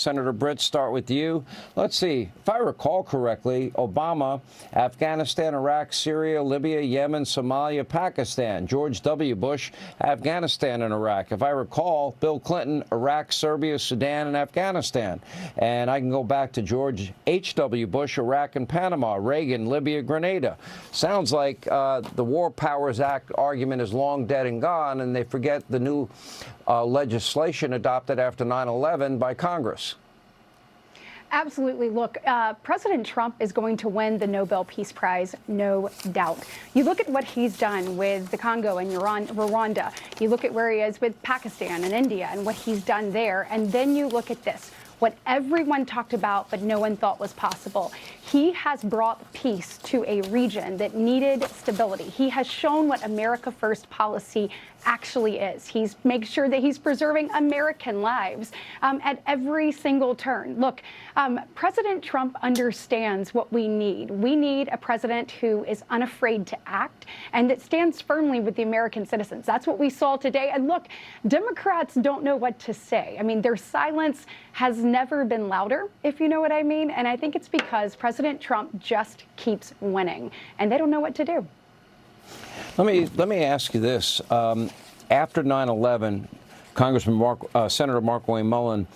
Senator Britt, start with you. Let's see. If I recall correctly, Obama, Afghanistan, Iraq, Syria, Libya, Yemen, Somalia, Pakistan. George W. Bush, Afghanistan and Iraq. If I recall, Bill Clinton, Iraq, Serbia, Sudan, and Afghanistan. And I can go back to George H.W. Bush, Iraq and Panama. Reagan, Libya, Grenada. Sounds like the War Powers Act argument is long dead and gone, and they forget the new legislation adopted after 9/11 by Congress. Absolutely. Look, President Trump is going to win the Nobel Peace Prize, no doubt. You look at what he's done with the Congo and Rwanda. You look at where he is with Pakistan and India and what he's done there. And then you look at this, what everyone talked about but no one thought was possible. He has brought peace to a region that needed stability. He has shown what America First policy actually is. He's made sure that he's preserving American lives at every single turn. Look, President Trump understands what we need. We need a president who is unafraid to act and that stands firmly with the American citizens. That's what we saw today. And look, Democrats don't know what to say. I mean, their silence has never been louder, if you know what I mean. And I think it's because President Trump just keeps winning and they don't know what to do. Let me ask you this. After 9/11, Senator Mark Wayne Mullin,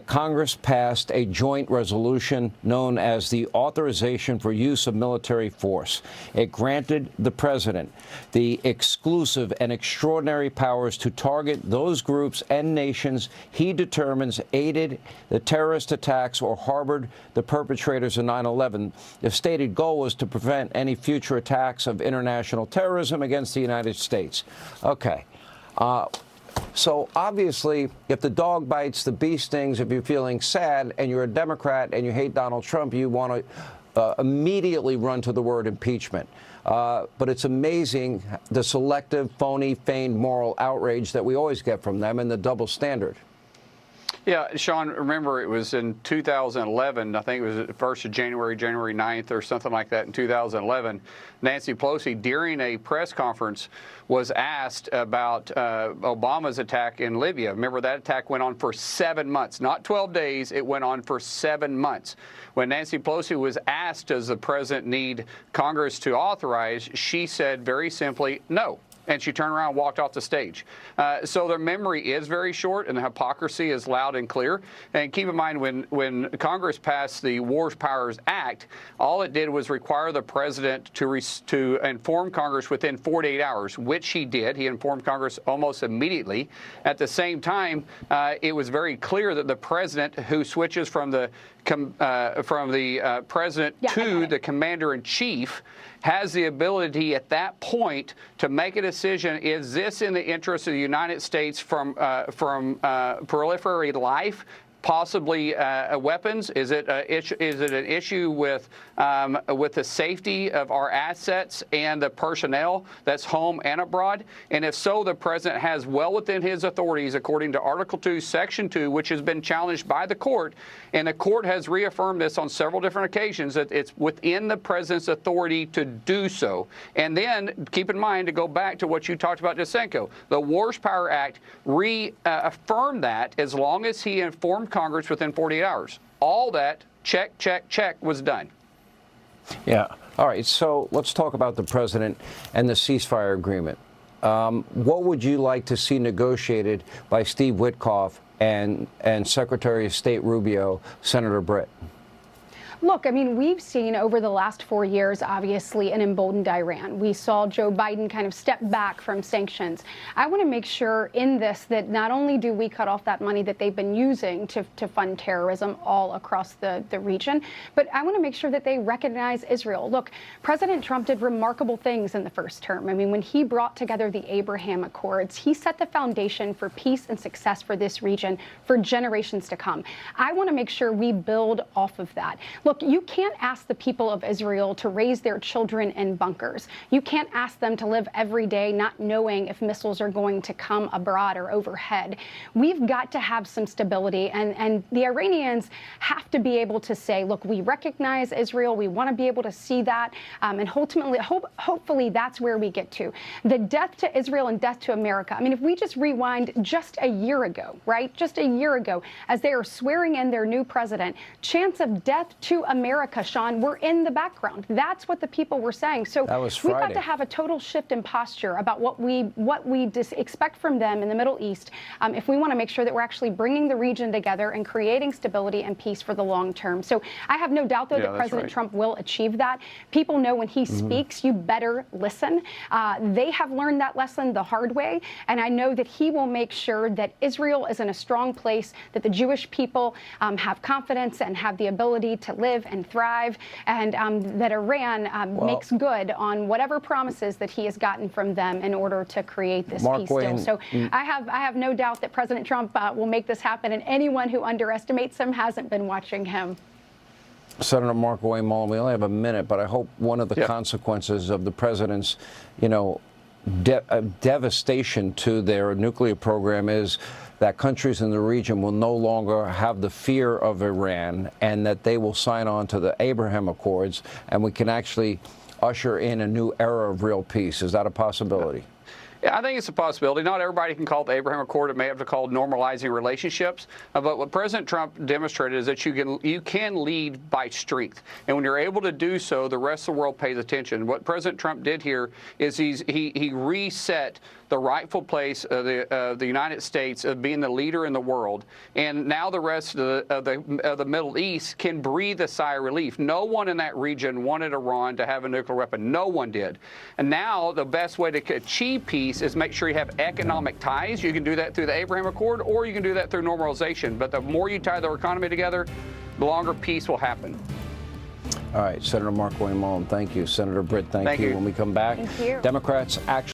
Congress passed a joint resolution known as the Authorization for Use of Military Force. It granted the president the exclusive and extraordinary powers to target those groups and nations he determines aided the terrorist attacks or harbored the perpetrators of 9/11. The stated goal was to prevent any future attacks of international terrorism against the United States. Okay. So obviously, if the dog bites, the bee stings. If you're feeling sad and you're a Democrat and you hate Donald Trump, you want to immediately run to the word impeachment. But it's amazing the selective, phony, feigned moral outrage that we always get from them and the double standard. Yeah, Sean, remember it was in 2011, I think it was the 1st of January 9th or something like that in 2011, Nancy Pelosi, during a press conference, was asked about Obama's attack in Libya. Remember, that attack went on for 7 months, not 12 days. It went on for 7 months. When Nancy Pelosi was asked, does the president need Congress to authorize, she said very simply, no. And she turned around and walked off the stage. So their memory is very short, and the hypocrisy is loud and clear. And keep in mind, when Congress passed the War Powers Act, all it did was require the president to inform Congress within 48 hours, which he did. He informed Congress almost immediately. At the same time, it was very clear that the president, who switches from the president to the commander-in-chief, has the ability at that point to make a decision: is this in the interest of the United States from proliferate life, possibly weapons? Is it an issue with the safety of our assets and the personnel that's home and abroad? And if so, the president has well within his authorities, according to Article 2, Section 2, which has been challenged by the court, and the court has reaffirmed this on several different occasions, that it's within the president's authority to do so. And then keep in mind, to go back to what you talked about, Jasenko, the Wars Power Act reaffirmed that as long as he informed Congress within 48 hours. All that, check, check, check, was done. Yeah. All right. So let's talk about the president and the ceasefire agreement. What would you like to see negotiated by Steve Witkoff and Secretary of State Rubio, Senator Britt? Look, I mean, we've seen over the last 4 years, obviously, an emboldened Iran. We saw Joe Biden kind of step back from sanctions. I want to make sure in this that not only do we cut off that money that they've been using to fund terrorism all across the region, but I want to make sure that they recognize Israel. Look, President Trump did remarkable things in the first term. I mean, when he brought together the Abraham Accords, he set the foundation for peace and success for this region for generations to come. I want to make sure we build off of that. Look, look, you can't ask the people of Israel to raise their children in bunkers. You can't ask them to live every day not knowing if missiles are going to come abroad or overhead. We've got to have some stability, and the Iranians have to be able to say, look, we recognize Israel. We want to be able to see that, and ultimately, hopefully that's where we get to. The death to Israel and death to America. I mean, if we just rewind just a year ago, right? Just a year ago, as they are swearing in their new president, chants of death to America, Sean, were in the background. That's what the people were saying. So we've got to have a total shift in posture about what we expect from them in the Middle East if we want to make sure that we're actually bringing the region together and creating stability and peace for the long term. So I have no doubt, though, that President Trump will achieve that. People know when he speaks, you better listen. They have learned that lesson the hard way, and I know that he will make sure that Israel is in a strong place, that the Jewish people have confidence and have the ability to live and thrive, and that Iran makes good on whatever promises that he has gotten from them in order to create this peace deal. So I have no doubt that President Trump will make this happen, and anyone who underestimates him hasn't been watching him. Senator Mark Wayne Mullin, we only have a minute, but I hope one of the consequences of the president's, devastation to their nuclear program is that countries in the region will no longer have the fear of Iran, and that they will sign on to the Abraham Accords, and we can actually usher in a new era of real peace. Is that a possibility? Yeah, I think it's a possibility. Not everybody can call it the Abraham Accord. It may have to call it normalizing relationships. But what President Trump demonstrated is that you can lead by strength. And when you're able to do so, the rest of the world pays attention. What President Trump did here is he reset the rightful place of the United States of being the leader in the world. And now the rest of the Middle East can breathe a sigh of relief. No one in that region wanted Iran to have a nuclear weapon. No one did. And now the best way to achieve peace is make sure you have economic ties. You can do that through the Abraham Accord, or you can do that through normalization. But the more you tie their economy together, the longer peace will happen. All right, Senator Mark Wayne Mullin, thank you. Senator Britt, thank you. When we come back, Democrats actually